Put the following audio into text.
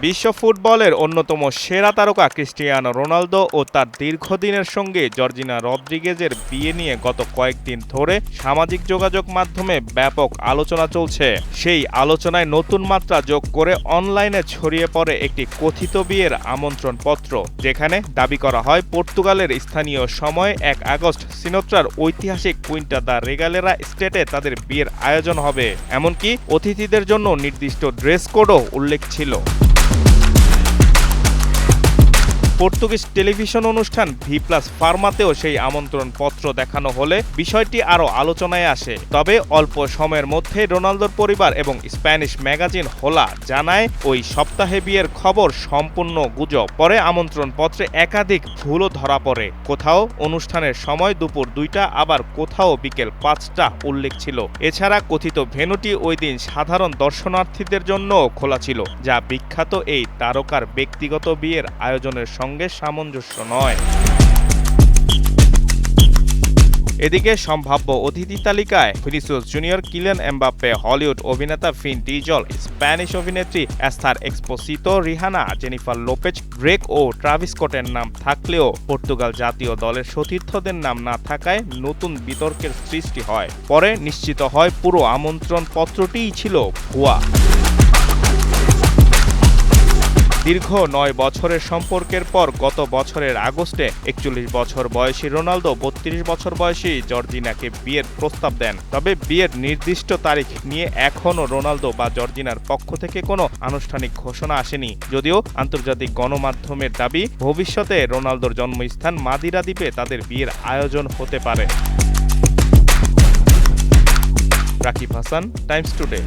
বিশ্ব ফুটবলের অন্যতম সেরা তারকা ক্রিস্টিয়ানো রোনালদো ও তার দীর্ঘদিনের সঙ্গী জর্জিনা রদ্রিগেজের বিয়ে নিয়ে গত কয়েকদিন ধরে সামাজিক যোগাযোগ মাধ্যমে ব্যাপক আলোচনা চলছে। সেই আলোচনায় নতুন মাত্রা যোগ করে অনলাইনে ছড়িয়ে পড়ে একটি কথিত বিয়ের আমন্ত্রণপত্র, যেখানে দাবি করা হয় পর্তুগালের স্থানীয় সময় ১ আগস্ট সিনোত্রার ঐতিহাসিক কুইন্টা দা রেগালেরা স্টেটে তাদের বিয়ের আয়োজন হবে। এমনকি অতিথিদের জন্য নির্দিষ্ট ড্রেস কোডও উল্লেখ ছিল। পর্তুগিজ টেলিভিশন অনুষ্ঠান ভি+ ফার্মাতেও সেই আমন্ত্রণপত্র দেখানো হলে বিষয়টি আরও আলোচনায় আসে। তবে অল্প সময়ের মধ্যে রোনালদোর পরিবার এবং স্প্যানিশ ম্যাগাজিন হোলা জানায় ওই সপ্তাহে বিয়ের খবর সম্পূর্ণ গুজব। পরে আমন্ত্রণপত্রে একাধিক ভুলও ধরা পড়ে। কোথাও অনুষ্ঠানের সময় দুপুর ২টা, আবার কোথাও বিকেল ৫টা উল্লেখ ছিল। এছাড়া কথিত ভেন্যুটি ওই দিন সাধারণ দর্শনার্থীদের জন্য খোলা ছিল, যা বিখ্যাত এই তারকার ব্যক্তিগত বিয়ের আয়োজনের সঙ্গে সামঞ্জস্য নয়। এদিকে সম্ভাব্য অতিথি তালিকায় Vinicius Junior, Kylian Mbappe, Hollywood অভিনেতা ফিন ডিজল, স্প্যানিশ অভিনেত্রী Esther Exposito, Rihanna, Jennifer Lopez, Drake ও ট্রাভিস স্কটের নাম থাকলেও পর্তুগাল জাতীয় দলের সতীর্থদের নাম না থাকায় নতুন বিতর্কের সৃষ্টি হয়। পরে নিশ্চিত হয় পুরো আমন্ত্রণ পত্রটিই ছিল ভুয়া। দীর্ঘ ৯ বছরের সম্পর্কের পর গত বছরের আগস্টে ৪১ বছর বয়সী রোনালদো ৩২ বছর বয়সী জর্জিনাকে বিয়ের প্রস্তাব দেন। তবে বিয়ের নির্দিষ্ট তারিখ নিয়ে এখনও রোনালদো বা জর্জিনার পক্ষ থেকে কোনো আনুষ্ঠানিক ঘোষণা আসেনি। যদিও আন্তর্জাতিক গণমাধ্যমের দাবি, ভবিষ্যতে রোনালদোর জন্মস্থান মাদিরা দ্বীপে তাদের বিয়ের আয়োজন হতে পারে। Rakib Hasan, Times today.